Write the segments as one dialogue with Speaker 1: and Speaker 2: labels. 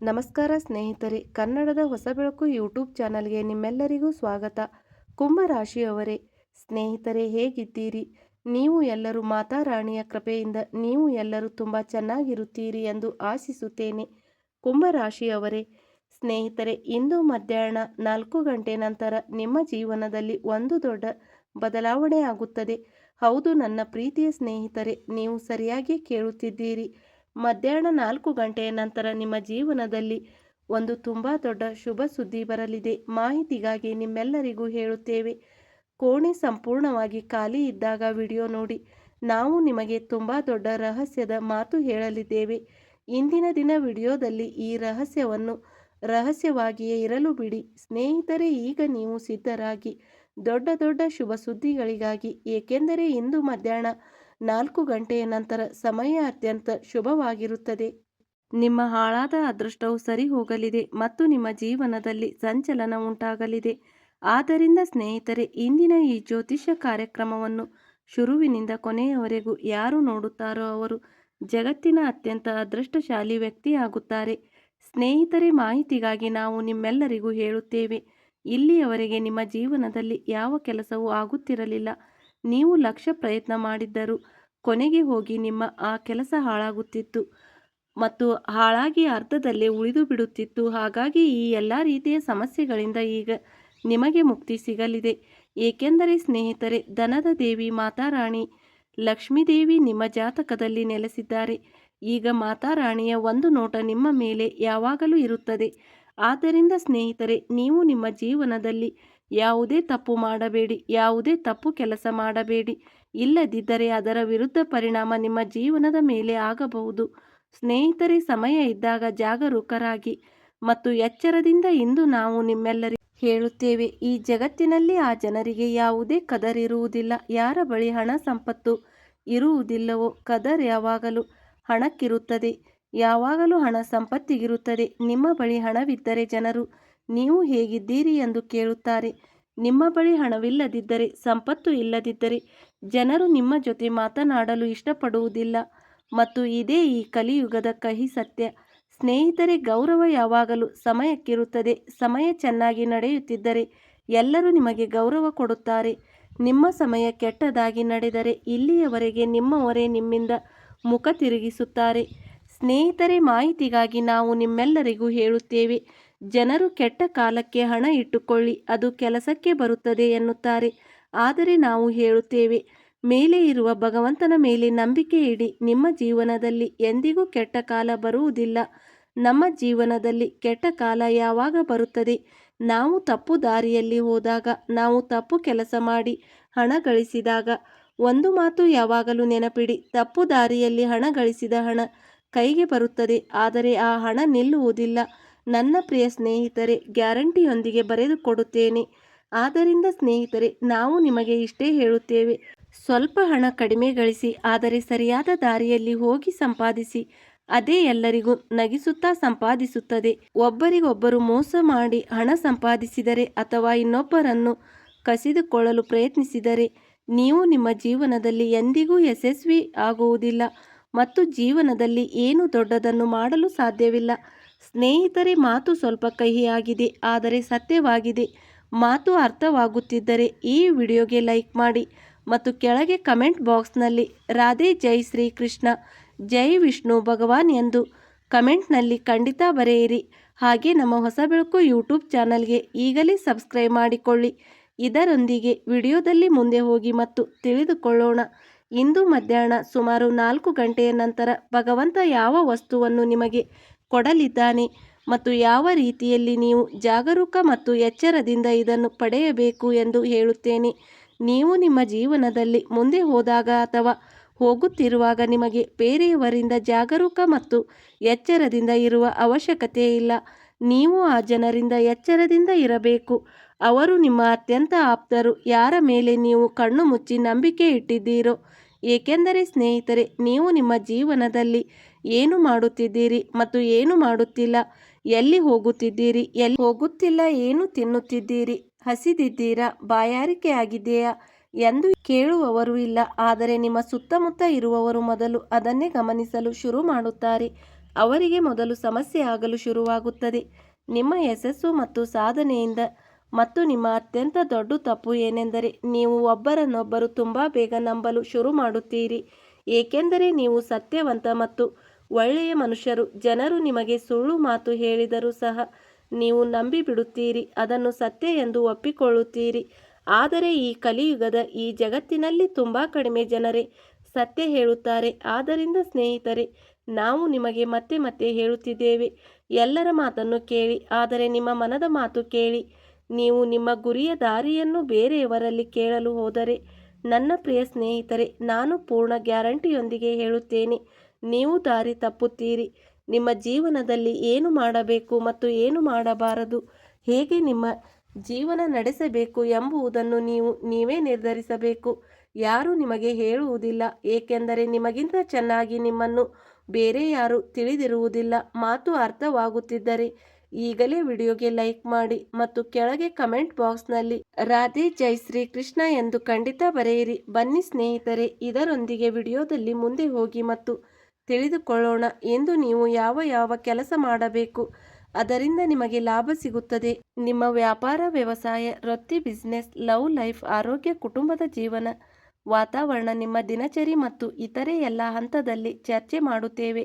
Speaker 1: ನಮಸ್ಕಾರ ಸ್ನೇಹಿತರೆ, ಕನ್ನಡದ ಹೊಸ ಬೆಳಕು ಯೂಟ್ಯೂಬ್ ಚಾನಲ್ಗೆ ನಿಮ್ಮೆಲ್ಲರಿಗೂ ಸ್ವಾಗತ. ಕುಂಭರಾಶಿಯವರೇ, ಸ್ನೇಹಿತರೆ ಹೇಗಿದ್ದೀರಿ? ನೀವು ಎಲ್ಲರೂ ಮಾತಾ ರಾಣಿಯ ಕೃಪೆಯಿಂದ ನೀವು ಎಲ್ಲರೂ ತುಂಬ ಚೆನ್ನಾಗಿರುತ್ತೀರಿ ಎಂದು ಆಶಿಸುತ್ತೇನೆ. ಕುಂಭರಾಶಿಯವರೇ, ಸ್ನೇಹಿತರೆ, ಇಂದು ಮಧ್ಯಾಹ್ನ 4 ಗಂಟೆ ನಂತರ ನಿಮ್ಮ ಜೀವನದಲ್ಲಿ ಒಂದು ದೊಡ್ಡ ಬದಲಾವಣೆ ಆಗುತ್ತದೆ. ಹೌದು ನನ್ನ ಪ್ರೀತಿಯ ಸ್ನೇಹಿತರೆ, ನೀವು ಸರಿಯಾಗಿ ಕೇಳುತ್ತಿದ್ದೀರಿ. ಮಧ್ಯಾಹ್ನ 4 ಗಂಟೆಯ ನಂತರ ನಿಮ್ಮ ಜೀವನದಲ್ಲಿ ಒಂದು ತುಂಬ ದೊಡ್ಡ ಶುಭ ಸುದ್ದಿ ಬರಲಿದೆ. ಮಾಹಿತಿಗಾಗಿ ನಿಮ್ಮೆಲ್ಲರಿಗೂ ಹೇಳುತ್ತೇವೆ. ಕೋಣೆ ಸಂಪೂರ್ಣವಾಗಿ ಖಾಲಿ ಇದ್ದಾಗ ವಿಡಿಯೋ ನೋಡಿ. ನಾವು ನಿಮಗೆ ತುಂಬ ದೊಡ್ಡ ರಹಸ್ಯದ ಮಾತು ಹೇಳಲಿದ್ದೇವೆ. ಇಂದಿನ ದಿನ ವಿಡಿಯೋದಲ್ಲಿ ಈ ರಹಸ್ಯವನ್ನು ರಹಸ್ಯವಾಗಿಯೇ ಇರಲು ಬಿಡಿ. ಸ್ನೇಹಿತರೆ, ಈಗ ನೀವು ಸಿದ್ಧರಾಗಿ ದೊಡ್ಡ ದೊಡ್ಡ ಶುಭ ಸುದ್ದಿಗಳಿಗಾಗಿ, ಏಕೆಂದರೆ ಇಂದು ಮಧ್ಯಾಹ್ನ 4 ಗಂಟೆಯ ನಂತರ ಸಮಯ ಅತ್ಯಂತ ಶುಭವಾಗಿರುತ್ತದೆ. ನಿಮ್ಮ ಹಾಳಾದ ಅದೃಷ್ಟವು ಸರಿ ಹೋಗಲಿದೆ ಮತ್ತು ನಿಮ್ಮ ಜೀವನದಲ್ಲಿ ಸಂಚಲನ ಉಂಟಾಗಲಿದೆ. ಆದ್ದರಿಂದ ಸ್ನೇಹಿತರೆ, ಇಂದಿನ ಈ ಜ್ಯೋತಿಷ್ಯ ಕಾರ್ಯಕ್ರಮವನ್ನು ಶುರುವಿನಿಂದ ಕೊನೆಯವರೆಗೂ ಯಾರು ನೋಡುತ್ತಾರೋ ಅವರು ಜಗತ್ತಿನ ಅತ್ಯಂತ ಅದೃಷ್ಟಶಾಲಿ ವ್ಯಕ್ತಿಯಾಗುತ್ತಾರೆ. ಸ್ನೇಹಿತರೆ, ಮಾಹಿತಿಗಾಗಿ ನಾವು ನಿಮ್ಮೆಲ್ಲರಿಗೂ ಹೇಳುತ್ತೇವೆ. ಇಲ್ಲಿಯವರೆಗೆ ನಿಮ್ಮ ಜೀವನದಲ್ಲಿ ಯಾವ ಕೆಲಸವೂ ಆಗುತ್ತಿರಲಿಲ್ಲ. ನೀವು ಲಕ್ಷ ಪ್ರಯತ್ನ ಮಾಡಿದ್ದರೂ ಕೊನೆಗೆ ಹೋಗಿ ನಿಮ್ಮ ಆ ಕೆಲಸ ಹಾಳಾಗುತ್ತಿತ್ತು ಮತ್ತು ಹಾಳಾಗಿ ಅರ್ಧದಲ್ಲೇ ಉಳಿದು ಬಿಡುತ್ತಿತ್ತು. ಹಾಗಾಗಿ ಈ ಎಲ್ಲ ರೀತಿಯ ಸಮಸ್ಯೆಗಳಿಂದ ಈಗ ನಿಮಗೆ ಮುಕ್ತಿ ಸಿಗಲಿದೆ. ಏಕೆಂದರೆ ಸ್ನೇಹಿತರೆ, ಧನದ ದೇವಿ ಮಾತಾರಾಣಿ ಲಕ್ಷ್ಮೀದೇವಿ ನಿಮ್ಮ ಜಾತಕದಲ್ಲಿ ನೆಲೆಸಿದ್ದಾರೆ. ಈಗ ಮಾತಾರಾಣಿಯ ಒಂದು ನೋಟ ನಿಮ್ಮ ಮೇಲೆ ಯಾವಾಗಲೂ ಇರುತ್ತದೆ. ಆದ್ದರಿಂದ ಸ್ನೇಹಿತರೆ, ನೀವು ನಿಮ್ಮ ಜೀವನದಲ್ಲಿ ಯಾವುದೇ ತಪ್ಪು ಮಾಡಬೇಡಿ, ಯಾವುದೇ ತಪ್ಪು ಕೆಲಸ ಮಾಡಬೇಡಿ. ಇಲ್ಲದಿದ್ದರೆ ಅದರ ವಿರುದ್ಧ ಪರಿಣಾಮ ನಿಮ್ಮ ಜೀವನದ ಮೇಲೆ ಆಗಬಹುದು. ಸ್ನೇಹಿತರೆ, ಸಮಯ ಇದ್ದಾಗ ಜಾಗರೂಕರಾಗಿ ಮತ್ತು ಎಚ್ಚರದಿಂದ ಇಂದು ನಾವು ನಿಮ್ಮೆಲ್ಲರಿಗೂ ಹೇಳುತ್ತೇವೆ. ಈ ಜಗತ್ತಿನಲ್ಲಿ ಆ ಜನರಿಗೆ ಯಾವುದೇ ಕದರ್ ಇರುವುದಿಲ್ಲ. ಯಾರ ಬಳಿ ಹಣ ಸಂಪತ್ತು ಇರುವುದಿಲ್ಲವೋ ಕದರ್ ಯಾವಾಗಲೂ ಹಣಕ್ಕಿರುತ್ತದೆ. ಯಾವಾಗಲೂ ಹಣ ಸಂಪತ್ತಿಗಿರುತ್ತದೆ. ನಿಮ್ಮ ಬಳಿ ಹಣವಿದ್ದರೆ ಜನರು ನೀವು ಹೇಗಿದ್ದೀರಿ ಎಂದು ಕೇಳುತ್ತಾರೆ. ನಿಮ್ಮ ಬಳಿ ಹಣವಿಲ್ಲದಿದ್ದರೆ, ಸಂಪತ್ತು ಇಲ್ಲದಿದ್ದರೆ ಜನರು ನಿಮ್ಮ ಜೊತೆ ಮಾತನಾಡಲು ಇಷ್ಟಪಡುವುದಿಲ್ಲ. ಮತ್ತು ಇದೇ ಈ ಕಲಿಯುಗದ ಕಹಿ ಸತ್ಯ. ಸ್ನೇಹಿತರೆ, ಗೌರವ ಯಾವಾಗಲೂ ಸಮಯಕ್ಕಿರುತ್ತದೆ. ಸಮಯ ಚೆನ್ನಾಗಿ ನಡೆಯುತ್ತಿದ್ದರೆ ಎಲ್ಲರೂ ನಿಮಗೆ ಗೌರವ ಕೊಡುತ್ತಾರೆ. ನಿಮ್ಮ ಸಮಯ ಕೆಟ್ಟದಾಗಿ ನಡೆದರೆ ಇಲ್ಲಿಯವರೆಗೆ ನಿಮ್ಮವರೇ ನಿಮ್ಮಿಂದ ಮುಖ ತಿರುಗಿಸುತ್ತಾರೆ. ಸ್ನೇಹಿತರೆ, ಮಾಹಿತಿಗಾಗಿ ನಾವು ನಿಮ್ಮೆಲ್ಲರಿಗೂ ಹೇಳುತ್ತೇವೆ. ಜನರು ಕೆಟ್ಟ ಕಾಲಕ್ಕೆ ಹಣ ಇಟ್ಟುಕೊಳ್ಳಿ, ಅದು ಕೆಲಸಕ್ಕೆ ಬರುತ್ತದೆ ಎನ್ನುತ್ತಾರೆ. ಆದರೆ ನಾವು ಹೇಳುತ್ತೇವೆ, ಮೇಲೆ ಇರುವ ಭಗವಂತನ ಮೇಲೆ ನಂಬಿಕೆ ಇಡಿ. ನಿಮ್ಮ ಜೀವನದಲ್ಲಿ ಎಂದಿಗೂ ಕೆಟ್ಟ ಕಾಲ ಬರುವುದಿಲ್ಲ. ನಮ್ಮ ಜೀವನದಲ್ಲಿ ಕೆಟ್ಟ ಕಾಲ ಯಾವಾಗ ಬರುತ್ತದೆ? ನಾವು ತಪ್ಪು ದಾರಿಯಲ್ಲಿ ಹೋದಾಗ, ನಾವು ತಪ್ಪು ಕೆಲಸ ಮಾಡಿ ಹಣ ಗಳಿಸಿದಾಗ. ಒಂದು ಮಾತು ಯಾವಾಗಲೂ ನೆನಪಿಡಿ, ತಪ್ಪು ದಾರಿಯಲ್ಲಿ ಹಣ ಗಳಿಸಿದ ಹಣ ಕೈಗೆ ಬರುತ್ತದೆ, ಆದರೆ ಆ ಹಣ ನಿಲ್ಲುವುದಿಲ್ಲ. ನನ್ನ ಪ್ರಿಯ ಸ್ನೇಹಿತರೆ, ಗ್ಯಾರಂಟಿಯೊಂದಿಗೆ ಬರೆದುಕೊಡುತ್ತೇನೆ. ಆದ್ದರಿಂದ ಸ್ನೇಹಿತರೆ, ನಾವು ನಿಮಗೆ ಇಷ್ಟೇ ಹೇಳುತ್ತೇವೆ. ಸ್ವಲ್ಪ ಹಣ ಕಡಿಮೆ ಗಳಿಸಿ, ಆದರೆ ಸರಿಯಾದ ದಾರಿಯಲ್ಲಿ ಹೋಗಿ ಸಂಪಾದಿಸಿ. ಅದೇ ಎಲ್ಲರಿಗೂ ನಗಿಸುತ್ತಾ ಸಂಪಾದಿಸುತ್ತದೆ. ಒಬ್ಬರಿಗೊಬ್ಬರು ಮೋಸ ಮಾಡಿ ಹಣ ಸಂಪಾದಿಸಿದರೆ ಅಥವಾ ಇನ್ನೊಬ್ಬರನ್ನು ಕಸಿದುಕೊಳ್ಳಲು ಪ್ರಯತ್ನಿಸಿದರೆ ನೀವು ನಿಮ್ಮ ಜೀವನದಲ್ಲಿ ಎಂದಿಗೂ ಯಶಸ್ವಿ ಆಗುವುದಿಲ್ಲ ಮತ್ತು ಜೀವನದಲ್ಲಿ ಏನು ದೊಡ್ಡದನ್ನು ಮಾಡಲು ಸಾಧ್ಯವಿಲ್ಲ. ಸ್ನೇಹಿತರೆ, ಮಾತು ಸ್ವಲ್ಪ ಕಹಿಯಾಗಿದೆ, ಆದರೆ ಸತ್ಯವಾಗಿದೆ. ಮಾತು ಅರ್ಥವಾಗುತ್ತಿದ್ದರೆ ಈ ವಿಡಿಯೋಗೆ ಲೈಕ್ ಮಾಡಿ ಮತ್ತು ಕೆಳಗೆ ಕಮೆಂಟ್ ಬಾಕ್ಸ್ನಲ್ಲಿ ರಾಧೆ, ಜೈ ಶ್ರೀ ಕೃಷ್ಣ, ಜೈ ವಿಷ್ಣು ಭಗವಾನ್ ಎಂದು ಕಮೆಂಟ್ನಲ್ಲಿ ಖಂಡಿತ ಬರೆಯಿರಿ. ಹಾಗೆ ನಮ್ಮ ಹೊಸ ಬೆಳಕು ಯೂಟ್ಯೂಬ್ ಚಾನಲ್ಗೆ ಈಗಲೇ ಸಬ್ಸ್ಕ್ರೈಬ್ ಮಾಡಿಕೊಳ್ಳಿ. ಇದರೊಂದಿಗೆ ವಿಡಿಯೋದಲ್ಲಿ ಮುಂದೆ ಹೋಗಿ ಮತ್ತು ತಿಳಿದುಕೊಳ್ಳೋಣ. ಇಂದು ಮಧ್ಯಾಹ್ನ ಸುಮಾರು 4 ಗಂಟೆಯ ನಂತರ ಭಗವಂತ ಯಾವ ವಸ್ತುವನ್ನು ನಿಮಗೆ ಕೊಡಲಿದ್ದಾನೆ ಮತ್ತು ಯಾವ ರೀತಿಯಲ್ಲಿ ನೀವು ಜಾಗರೂಕ ಮತ್ತು ಎಚ್ಚರದಿಂದ ಇದನ್ನು ಪಡೆಯಬೇಕು ಎಂದು ಹೇಳುತ್ತೇನೆ. ನೀವು ನಿಮ್ಮ ಜೀವನದಲ್ಲಿ ಮುಂದೆ ಹೋದಾಗ ಅಥವಾ ಹೋಗುತ್ತಿರುವಾಗ ನಿಮಗೆ ಬೇರೆಯವರಿಂದ ಜಾಗರೂಕ ಮತ್ತು ಎಚ್ಚರದಿಂದ ಇರುವ ಅವಶ್ಯಕತೆ ಇಲ್ಲ. ನೀವು ಆ ಜನರಿಂದ ಎಚ್ಚರದಿಂದ ಇರಬೇಕು. ಅವರು ನಿಮ್ಮ ಅತ್ಯಂತ ಆಪ್ತರು, ಯಾರ ಮೇಲೆ ನೀವು ಕಣ್ಣು ಮುಚ್ಚಿ ನಂಬಿಕೆ ಇಟ್ಟಿದ್ದೀರೋ. ಏಕೆಂದರೆ ಸ್ನೇಹಿತರೆ, ನೀವು ನಿಮ್ಮ ಜೀವನದಲ್ಲಿ ಏನು ಮಾಡುತ್ತಿದ್ದೀರಿ ಮತ್ತು ಏನು ಮಾಡುತ್ತಿಲ್ಲ, ಎಲ್ಲಿ ಹೋಗುತ್ತಿದ್ದೀರಿ, ಎಲ್ಲಿ ಹೋಗುತ್ತಿಲ್ಲ, ಏನು ತಿನ್ನುತ್ತಿದ್ದೀರಿ, ಹಸಿದಿದ್ದೀರಾ, ಬಾಯಾರಿಕೆ ಆಗಿದೆಯಾ ಎಂದು ಕೇಳುವವರು ಇಲ್ಲ. ಆದರೆ ನಿಮ್ಮ ಸುತ್ತಮುತ್ತ ಇರುವವರು ಮೊದಲು ಅದನ್ನೇ ಗಮನಿಸಲು ಶುರು ಮಾಡುತ್ತಾರೆ. ಅವರಿಗೆ ಮೊದಲು ಸಮಸ್ಯೆ ಆಗಲು ಶುರುವಾಗುತ್ತದೆ. ನಿಮ್ಮ ಯಶಸ್ಸು ಮತ್ತು ಸಾಧನೆಯಿಂದ ಮತ್ತು ನಿಮ್ಮ ಅತ್ಯಂತ ದೊಡ್ಡ ತಪ್ಪು ಏನೆಂದರೆ ನೀವು ಒಬ್ಬರನ್ನೊಬ್ಬರು ತುಂಬ ಬೇಗ ನಂಬಲು ಶುರು ಮಾಡುತ್ತೀರಿ, ಏಕೆಂದರೆ ನೀವು ಸತ್ಯವಂತ ಮತ್ತು ಒಳ್ಳೆಯ ಮನುಷ್ಯರು. ಜನರು ನಿಮಗೆ ಸುಳ್ಳು ಮಾತು ಹೇಳಿದರೂ ಸಹ ನೀವು ನಂಬಿಬಿಡುತ್ತೀರಿ, ಅದನ್ನು ಸತ್ಯ ಎಂದು ಒಪ್ಪಿಕೊಳ್ಳುತ್ತೀರಿ. ಆದರೆ ಈ ಕಲಿಯುಗದ ಈ ಜಗತ್ತಿನಲ್ಲಿ ತುಂಬ ಕಡಿಮೆ ಜನರೇ ಸತ್ಯ ಹೇಳುತ್ತಾರೆ. ಆದ್ದರಿಂದ ಸ್ನೇಹಿತರೆ, ನಾವು ನಿಮಗೆ ಮತ್ತೆ ಮತ್ತೆ ಹೇಳುತ್ತಿದ್ದೇವೆ, ಎಲ್ಲರ ಮಾತನ್ನು ಕೇಳಿ, ಆದರೆ ನಿಮ್ಮ ಮನದ ಮಾತು ಕೇಳಿ. ನೀವು ನಿಮ್ಮ ಗುರಿಯ ದಾರಿಯನ್ನು ಬೇರೆಯವರಲ್ಲಿ ಕೇಳಲು ಹೋದರೆ, ನನ್ನ ಪ್ರಿಯ ಸ್ನೇಹಿತರೆ, ನಾನು ಪೂರ್ಣ ಗ್ಯಾರಂಟಿಯೊಂದಿಗೆ ಹೇಳುತ್ತೇನೆ, ನೀವು ದಾರಿ ತಪ್ಪುತ್ತೀರಿ. ನಿಮ್ಮ ಜೀವನದಲ್ಲಿ ಏನು ಮಾಡಬೇಕು ಮತ್ತು ಏನು ಮಾಡಬಾರದು, ಹೇಗೆ ನಿಮ್ಮ ಜೀವನ ನಡೆಸಬೇಕು ಎಂಬುದನ್ನು ನೀವೇ ನಿರ್ಧರಿಸಬೇಕು. ಯಾರೂ ನಿಮಗೆ ಹೇಳುವುದಿಲ್ಲ, ಏಕೆಂದರೆ ನಿಮಗಿಂತ ಚೆನ್ನಾಗಿ ನಿಮ್ಮನ್ನು ಬೇರೆ ಯಾರೂ ತಿಳಿದಿರುವುದಿಲ್ಲ. ಮಾತು ಅರ್ಥವಾಗುತ್ತಿದ್ದರೆ ಈಗಲೇ ವಿಡಿಯೋಗೆ ಲೈಕ್ ಮಾಡಿ ಮತ್ತು ಕೆಳಗೆ ಕಮೆಂಟ್ ಬಾಕ್ಸ್ನಲ್ಲಿ ರಾಧೆ ಜೈ ಶ್ರೀ ಕೃಷ್ಣ ಎಂದು ಖಂಡಿತ ಬರೆಯಿರಿ. ಬನ್ನಿ ಸ್ನೇಹಿತರೆ, ಇದರೊಂದಿಗೆ ವಿಡಿಯೋದಲ್ಲಿ ಮುಂದೆ ಹೋಗಿ ಮತ್ತು ತಿಳಿದುಕೊಳ್ಳೋಣ ಎಂದು ನೀವು ಯಾವ ಕೆಲಸ ಮಾಡಬೇಕು, ಅದರಿಂದ ನಿಮಗೆ ಲಾಭ ಸಿಗುತ್ತದೆ. ನಿಮ್ಮ ವ್ಯಾಪಾರ, ವ್ಯವಸಾಯ, ವೃತ್ತಿ, ಬಿಸಿನೆಸ್, ಲವ್ ಲೈಫ್, ಆರೋಗ್ಯ, ಕುಟುಂಬದ ಜೀವನ, ವಾತಾವರಣ, ನಿಮ್ಮ ದಿನಚರಿ ಮತ್ತು ಇತರೆ ಎಲ್ಲ ಹಂತದಲ್ಲಿ ಚರ್ಚೆ ಮಾಡುತ್ತೇವೆ.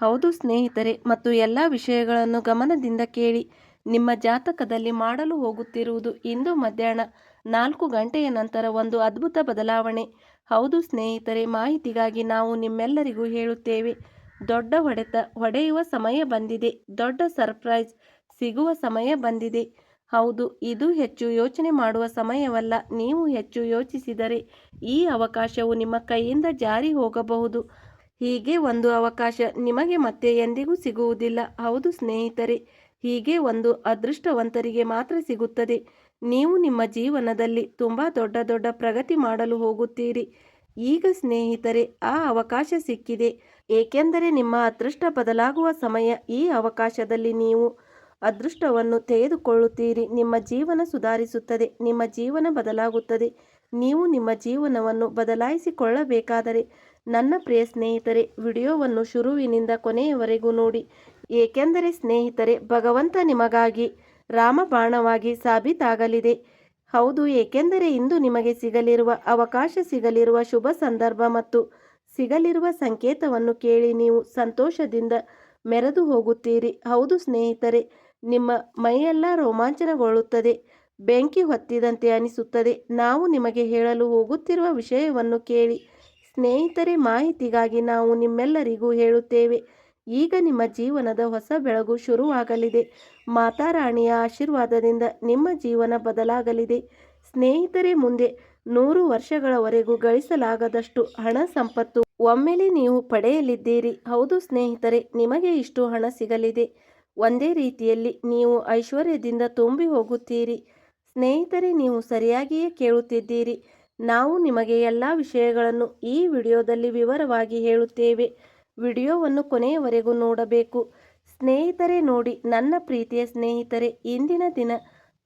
Speaker 1: ಹೌದು ಸ್ನೇಹಿತರೆ, ಮತ್ತು ಎಲ್ಲ ವಿಷಯಗಳನ್ನು ಗಮನದಿಂದ ಕೇಳಿ. ನಿಮ್ಮ ಜಾತಕದಲ್ಲಿ ಮಾಡಲು ಹೋಗುತ್ತಿರುವುದು ಇಂದು ಮಧ್ಯಾಹ್ನ 4 ಗಂಟೆಯ ನಂತರ ಒಂದು ಅದ್ಭುತ ಬದಲಾವಣೆ. ಹೌದು ಸ್ನೇಹಿತರೆ, ಮಾಹಿತಿಗಾಗಿ ನಾವು ನಿಮ್ಮೆಲ್ಲರಿಗೂ ಹೇಳುತ್ತೇವೆ, ದೊಡ್ಡ ಹೊಡೆಯುವ ಸಮಯ ಬಂದಿದೆ. ದೊಡ್ಡ ಸರ್ಪ್ರೈಸ್ ಸಿಗುವ ಸಮಯ ಬಂದಿದೆ. ಹೌದು, ಇದು ಹೆಚ್ಚು ಯೋಚನೆ ಮಾಡುವ ಸಮಯವಲ್ಲ. ನೀವು ಹೆಚ್ಚು ಯೋಚಿಸಿದರೆ ಈ ಅವಕಾಶವು ನಿಮ್ಮ ಕೈಯಿಂದ ಜಾರಿ ಹೋಗಬಹುದು. ಹೀಗೆ ಒಂದು ಅವಕಾಶ ನಿಮಗೆ ಮತ್ತೆ ಎಂದಿಗೂ ಸಿಗುವುದಿಲ್ಲ. ಹೌದು ಸ್ನೇಹಿತರೆ, ಹೀಗೆ ಒಂದು ಅದೃಷ್ಟವಂತರಿಗೆ ಮಾತ್ರ ಸಿಗುತ್ತದೆ. ನೀವು ನಿಮ್ಮ ಜೀವನದಲ್ಲಿ ತುಂಬ ದೊಡ್ಡ ಪ್ರಗತಿ ಮಾಡಲು ಹೋಗುತ್ತೀರಿ. ಈಗ ಸ್ನೇಹಿತರೆ, ಆ ಅವಕಾಶ ಸಿಕ್ಕಿದೆ, ಏಕೆಂದರೆ ನಿಮ್ಮ ಅದೃಷ್ಟ ಬದಲಾಗುವ ಸಮಯ. ಈ ಅವಕಾಶದಲ್ಲಿ ನೀವು ಅದೃಷ್ಟವನ್ನು ತೆಗೆದುಕೊಳ್ಳುತ್ತೀರಿ. ನಿಮ್ಮ ಜೀವನ ಸುಧಾರಿಸುತ್ತದೆ, ನಿಮ್ಮ ಜೀವನ ಬದಲಾಗುತ್ತದೆ. ನೀವು ನಿಮ್ಮ ಜೀವನವನ್ನು ಬದಲಾಯಿಸಿಕೊಳ್ಳಬೇಕಾದರೆ ನನ್ನ ಪ್ರಿಯ ಸ್ನೇಹಿತರೆ, ವಿಡಿಯೋವನ್ನು ಶುರುವಿನಿಂದ ಕೊನೆಯವರೆಗೂ ನೋಡಿ. ಏಕೆಂದರೆ ಸ್ನೇಹಿತರೆ, ಭಗವಂತ ನಿಮಗಾಗಿ ರಾಮಬಾಣವಾಗಿ ಸಾಬೀತಾಗಲಿದೆ. ಹೌದು, ಏಕೆಂದರೆ ಇಂದು ನಿಮಗೆ ಸಿಗಲಿರುವ ಅವಕಾಶ, ಸಿಗಲಿರುವ ಶುಭ ಸಂದರ್ಭ ಮತ್ತು ಸಿಗಲಿರುವ ಸಂಕೇತವನ್ನು ಕೇಳಿ ನೀವು ಸಂತೋಷದಿಂದ ಮೆರೆದು ಹೋಗುತ್ತೀರಿ. ಹೌದು ಸ್ನೇಹಿತರೆ, ನಿಮ್ಮ ಮೈಯೆಲ್ಲ ರೋಮಾಂಚನಗೊಳ್ಳುತ್ತದೆ, ಬೆಂಕಿ ಹೊತ್ತಿದಂತೆ ಅನಿಸುತ್ತದೆ. ನಾವು ನಿಮಗೆ ಹೇಳಲು ಹೋಗುತ್ತಿರುವ ವಿಷಯವನ್ನು ಕೇಳಿ ಸ್ನೇಹಿತರೆ. ಮಾಹಿತಿಗಾಗಿ ನಾವು ನಿಮ್ಮೆಲ್ಲರಿಗೂ ಹೇಳುತ್ತೇವೆ, ಈಗ ನಿಮ್ಮ ಜೀವನದ ಹೊಸ ಬೆಳಗು ಶುರುವಾಗಲಿದೆ. ಮಾತಾರಾಣಿಯ ಆಶೀರ್ವಾದದಿಂದ ನಿಮ್ಮ ಜೀವನ ಬದಲಾಗಲಿದೆ ಸ್ನೇಹಿತರೆ. ಮುಂದೆ 100 ವರ್ಷಗಳವರೆಗೂ ಗಳಿಸಲಾಗದಷ್ಟು ಹಣ ಸಂಪತ್ತು ಒಮ್ಮೆಲೆ ನೀವು ಪಡೆಯಲಿದ್ದೀರಿ. ಹೌದು ಸ್ನೇಹಿತರೆ, ನಿಮಗೆ ಇಷ್ಟು ಹಣ ಸಿಗಲಿದೆ. ಒಂದೇ ರೀತಿಯಲ್ಲಿ ನೀವು ಐಶ್ವರ್ಯದಿಂದ ತುಂಬಿ ಹೋಗುತ್ತೀರಿ. ಸ್ನೇಹಿತರೆ, ನೀವು ಸರಿಯಾಗಿಯೇ ಕೇಳುತ್ತಿದ್ದೀರಿ. ನಾವು ನಿಮಗೆ ಎಲ್ಲ ವಿಷಯಗಳನ್ನು ಈ ವಿಡಿಯೋದಲ್ಲಿ ವಿವರವಾಗಿ ಹೇಳುತ್ತೇವೆ. ವಿಡಿಯೋವನ್ನು ಕೊನೆಯವರೆಗೂ ನೋಡಬೇಕು ಸ್ನೇಹಿತರೆ. ನೋಡಿ ನನ್ನ ಪ್ರೀತಿಯ ಸ್ನೇಹಿತರೆ, ಇಂದಿನ ದಿನ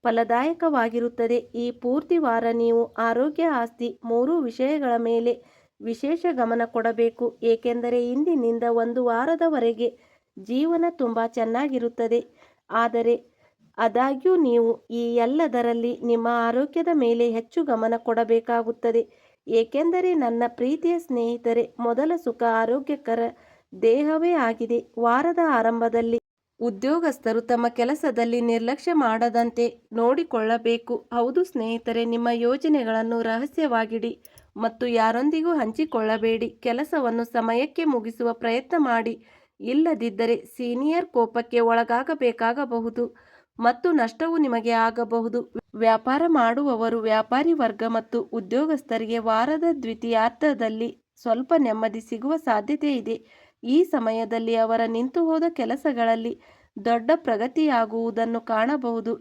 Speaker 1: ಫಲದಾಯಕವಾಗಿರುತ್ತದೆ. ಈ ಪೂರ್ತಿ ವಾರ ನೀವು ಆರೋಗ್ಯ, ಆಸ್ತಿ 3 ವಿಷಯಗಳ ಮೇಲೆ ವಿಶೇಷ ಗಮನ ಕೊಡಬೇಕು, ಏಕೆಂದರೆ ಇಂದಿನಿಂದ ಒಂದು ವಾರದವರೆಗೆ ಜೀವನ ತುಂಬ ಚೆನ್ನಾಗಿರುತ್ತದೆ. ಆದರೆ ಆದಾಗ್ಯೂ ನೀವು ಈ ಎಲ್ಲದರಲ್ಲಿ ನಿಮ್ಮ ಆರೋಗ್ಯದ ಮೇಲೆ ಹೆಚ್ಚು ಗಮನ ಕೊಡಬೇಕಾಗುತ್ತದೆ, ಏಕೆಂದರೆ ನನ್ನ ಪ್ರೀತಿಯ ಸ್ನೇಹಿತರೆ, ಮೊದಲ ಸುಖ ಆರೋಗ್ಯಕರ ದೇಹವೇ ಆಗಿದೆ. ವಾರದ ಆರಂಭದಲ್ಲಿ ಉದ್ಯೋಗಸ್ಥರು ತಮ್ಮ ಕೆಲಸದಲ್ಲಿ ನಿರ್ಲಕ್ಷ್ಯ ಮಾಡದಂತೆ ನೋಡಿಕೊಳ್ಳಬೇಕು. ಹೌದು ಸ್ನೇಹಿತರೆ, ನಿಮ್ಮ ಯೋಜನೆಗಳನ್ನು ರಹಸ್ಯವಾಗಿಡಿ ಮತ್ತು ಯಾರೊಂದಿಗೂ ಹಂಚಿಕೊಳ್ಳಬೇಡಿ. ಕೆಲಸವನ್ನು ಸಮಯಕ್ಕೆ ಮುಗಿಸುವ ಪ್ರಯತ್ನ ಮಾಡಿ, ಇಲ್ಲದಿದ್ದರೆ ಸೀನಿಯರ್ ಕೋಪಕ್ಕೆ ಒಳಗಾಗಬೇಕಾಗಬಹುದು ಮತ್ತು ನಷ್ಟವು ನಿಮಗೆ ಆಗಬಹುದು. ವ್ಯಾಪಾರ ಮಾಡುವವರು, ವ್ಯಾಪಾರಿ ವರ್ಗ ಮತ್ತು ಉದ್ಯೋಗಸ್ಥರಿಗೆ ವಾರದ ದ್ವಿತೀಯಾರ್ಧದಲ್ಲಿ ಸ್ವಲ್ಪ ನೆಮ್ಮದಿ ಸಿಗುವ ಸಾಧ್ಯತೆ ಇದೆ. ಈ ಸಮಯದಲ್ಲಿ ಅವರ ನಿಂತುಹೋದ ಕೆಲಸಗಳಲ್ಲಿ ದೊಡ್ಡ ಪ್ರಗತಿಯಾಗುವುದನ್ನು ಕಾಣಬಹುದು.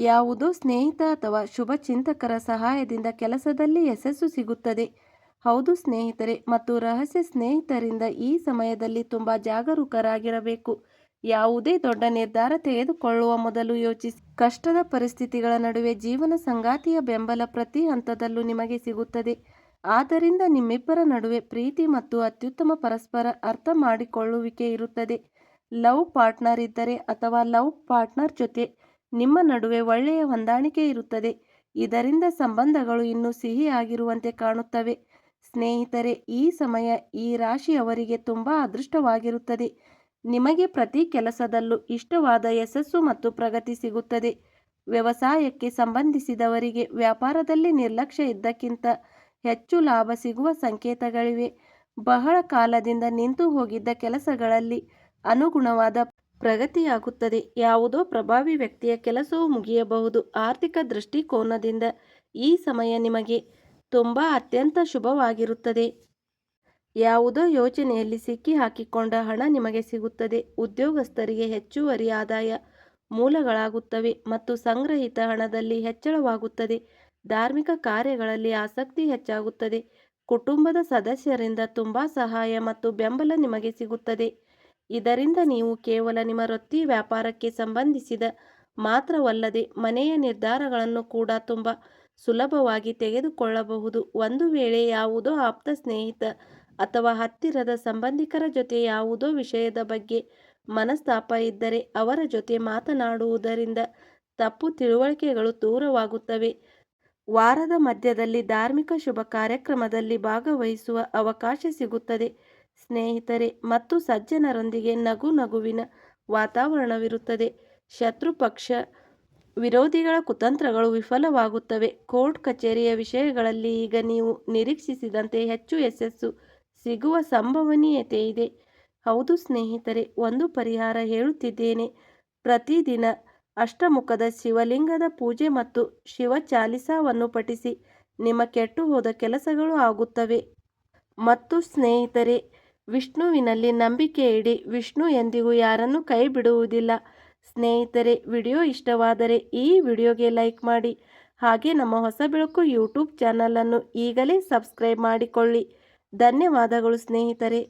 Speaker 1: ಯಾವುದೋ ಸ್ನೇಹಿತ ಅಥವಾ ಶುಭಚಿಂತಕರ ಸಹಾಯದಿಂದ ಕೆಲಸದಲ್ಲಿ ಯಶಸ್ಸು ಸಿಗುತ್ತದೆ. ಹೌದು ಸ್ನೇಹಿತರೆ, ಮತ್ತು ರಹಸ್ಯ ಸ್ನೇಹಿತರಿಂದ ಈ ಸಮಯದಲ್ಲಿ ತುಂಬ ಜಾಗರೂಕರಾಗಿರಬೇಕು. ಯಾವುದೇ ದೊಡ್ಡ ನಿರ್ಧಾರ ತೆಗೆದುಕೊಳ್ಳುವ ಮೊದಲು ಯೋಚಿಸಿ. ಕಷ್ಟದ ಪರಿಸ್ಥಿತಿಗಳ ನಡುವೆ ಜೀವನ ಸಂಗಾತಿಯ ಬೆಂಬಲ ಪ್ರತಿ ಹಂತದಲ್ಲೂ ನಿಮಗೆ ಸಿಗುತ್ತದೆ. ಆದ್ದರಿಂದ ನಿಮ್ಮಿಬ್ಬರ ನಡುವೆ ಪ್ರೀತಿ ಮತ್ತು ಅತ್ಯುತ್ತಮ ಪರಸ್ಪರ ಅರ್ಥ ಮಾಡಿಕೊಳ್ಳುವಿಕೆ ಇರುತ್ತದೆ. ಲವ್ ಪಾರ್ಟ್ನರ್ ಇದ್ದರೆ ಅಥವಾ ಲವ್ ಪಾರ್ಟ್ನರ್ ಜೊತೆ ನಿಮ್ಮ ನಡುವೆ ಒಳ್ಳೆಯ ಹೊಂದಾಣಿಕೆ ಇರುತ್ತದೆ. ಇದರಿಂದ ಸಂಬಂಧಗಳು ಇನ್ನೂ ಸಿಹಿಯಾಗಿರುವಂತೆ ಕಾಣುತ್ತವೆ. ಸ್ನೇಹಿತರೆ, ಈ ಸಮಯ ಈ ರಾಶಿಯವರಿಗೆ ತುಂಬ ಅದೃಷ್ಟವಾಗಿರುತ್ತದೆ. ನಿಮಗೆ ಪ್ರತಿ ಕೆಲಸದಲ್ಲೂ ಇಷ್ಟವಾದ ಯಶಸ್ಸು ಮತ್ತು ಪ್ರಗತಿ ಸಿಗುತ್ತದೆ. ವ್ಯವಸಾಯಕ್ಕೆ ಸಂಬಂಧಿಸಿದವರಿಗೆ ವ್ಯಾಪಾರದಲ್ಲಿ ನಿರ್ಲಕ್ಷ್ಯ ಇದ್ದಕ್ಕಿಂತ ಹೆಚ್ಚು ಲಾಭ ಸಿಗುವ ಸಂಕೇತಗಳಿವೆ. ಬಹಳ ಕಾಲದಿಂದ ನಿಂತು ಹೋಗಿದ್ದ ಕೆಲಸಗಳಲ್ಲಿ ಅನುಗುಣವಾದ ಪ್ರಗತಿಯಾಗುತ್ತದೆ. ಯಾವುದೋ ಪ್ರಭಾವಿ ವ್ಯಕ್ತಿಯ ಕೆಲಸವು ಮುಗಿಯಬಹುದು. ಆರ್ಥಿಕ ದೃಷ್ಟಿಕೋನದಿಂದ ಈ ಸಮಯ ನಿಮಗೆ ತುಂಬ ಅತ್ಯಂತ ಶುಭವಾಗಿರುತ್ತದೆ. ಯಾವುದೋ ಯೋಜನೆಯಲ್ಲಿ ಸಿಕ್ಕಿ ಹಾಕಿಕೊಂಡ ಹಣ ನಿಮಗೆ ಸಿಗುತ್ತದೆ. ಉದ್ಯೋಗಸ್ಥರಿಗೆ ಹೆಚ್ಚುವರಿ ಆದಾಯ ಮೂಲಗಳಾಗುತ್ತವೆ ಮತ್ತು ಸಂಗ್ರಹಿತ ಹಣದಲ್ಲಿ ಹೆಚ್ಚಳವಾಗುತ್ತದೆ. ಧಾರ್ಮಿಕ ಕಾರ್ಯಗಳಲ್ಲಿ ಆಸಕ್ತಿ ಹೆಚ್ಚಾಗುತ್ತದೆ. ಕುಟುಂಬದ ಸದಸ್ಯರಿಂದ ತುಂಬ ಸಹಾಯ ಮತ್ತು ಬೆಂಬಲ ನಿಮಗೆ ಸಿಗುತ್ತದೆ. ಇದರಿಂದ ನೀವು ಕೇವಲ ನಿಮ್ಮ ವೃತ್ತಿ ವ್ಯಾಪಾರಕ್ಕೆ ಸಂಬಂಧಿಸಿದ ಮಾತ್ರವಲ್ಲದೆ ಮನೆಯ ನಿರ್ಧಾರಗಳನ್ನು ಕೂಡ ತುಂಬ ಸುಲಭವಾಗಿ ತೆಗೆದುಕೊಳ್ಳಬಹುದು. ಒಂದು ವೇಳೆ ಯಾವುದೋ ಆಪ್ತ ಸ್ನೇಹಿತ ಅಥವಾ ಹತ್ತಿರದ ಸಂಬಂಧಿಕರ ಜೊತೆ ಯಾವುದೋ ವಿಷಯದ ಬಗ್ಗೆ ಮನಸ್ತಾಪ ಇದ್ದರೆ ಅವರ ಜೊತೆ ಮಾತನಾಡುವುದರಿಂದ ತಪ್ಪು ತಿಳುವಳಿಕೆಗಳು ದೂರವಾಗುತ್ತವೆ. ವಾರದ ಮಧ್ಯದಲ್ಲಿ ಧಾರ್ಮಿಕ ಶುಭ ಕಾರ್ಯಕ್ರಮದಲ್ಲಿ ಭಾಗವಹಿಸುವ ಅವಕಾಶ ಸಿಗುತ್ತದೆ. ಸ್ನೇಹಿತರೆ ಮತ್ತು ಸಜ್ಜನರೊಂದಿಗೆ ನಗುವಿನ ವಾತಾವರಣವಿರುತ್ತದೆ. ಶತ್ರು ಪಕ್ಷ ವಿರೋಧಿಗಳ ಕುತಂತ್ರಗಳು ವಿಫಲವಾಗುತ್ತವೆ. ಕೋರ್ಟ್ ಕಚೇರಿಯ ವಿಷಯಗಳಲ್ಲಿ ಈಗ ನೀವು ನಿರೀಕ್ಷಿಸಿದಂತೆ ಹೆಚ್ಚು ಯಶಸ್ಸು ಸಿಗುವ ಸಂಭವನೀಯತೆ ಇದೆ. ಹೌದು ಸ್ನೇಹಿತರೆ, ಒಂದು ಪರಿಹಾರ ಹೇಳುತ್ತಿದ್ದೇನೆ. ಪ್ರತಿದಿನ ಅಷ್ಟಮುಖದ ಶಿವಲಿಂಗದ ಪೂಜೆ ಮತ್ತು ಶಿವ ಚಾಲಿಸಾವನ್ನು ಪಠಿಸಿ. ನಿಮ್ಮ ಕೆಟ್ಟು ಹೋದ ಕೆಲಸಗಳು ಆಗುತ್ತವೆ. ಮತ್ತು ಸ್ನೇಹಿತರೆ, ವಿಷ್ಣುವಿನಲ್ಲಿ ನಂಬಿಕೆ ಇಡಿ. ವಿಷ್ಣು ಎಂದಿಗೂ ಯಾರನ್ನೂ ಕೈ ಬಿಡುವುದಿಲ್ಲ. ಸ್ನೇಹಿತರೆ, ವಿಡಿಯೋ ಇಷ್ಟವಾದರೆ ಈ ವಿಡಿಯೋಗೆ ಲೈಕ್ ಮಾಡಿ. ಹಾಗೆ ನಮ್ಮ ಹೊಸ ಬೆಳಕು ಯೂಟ್ಯೂಬ್ ಚಾನಲನ್ನು ಈಗಲೇ ಸಬ್ಸ್ಕ್ರೈಬ್ ಮಾಡಿಕೊಳ್ಳಿ. ಧನ್ಯವಾದಗಳು ಸ್ನೇಹಿತರೆ.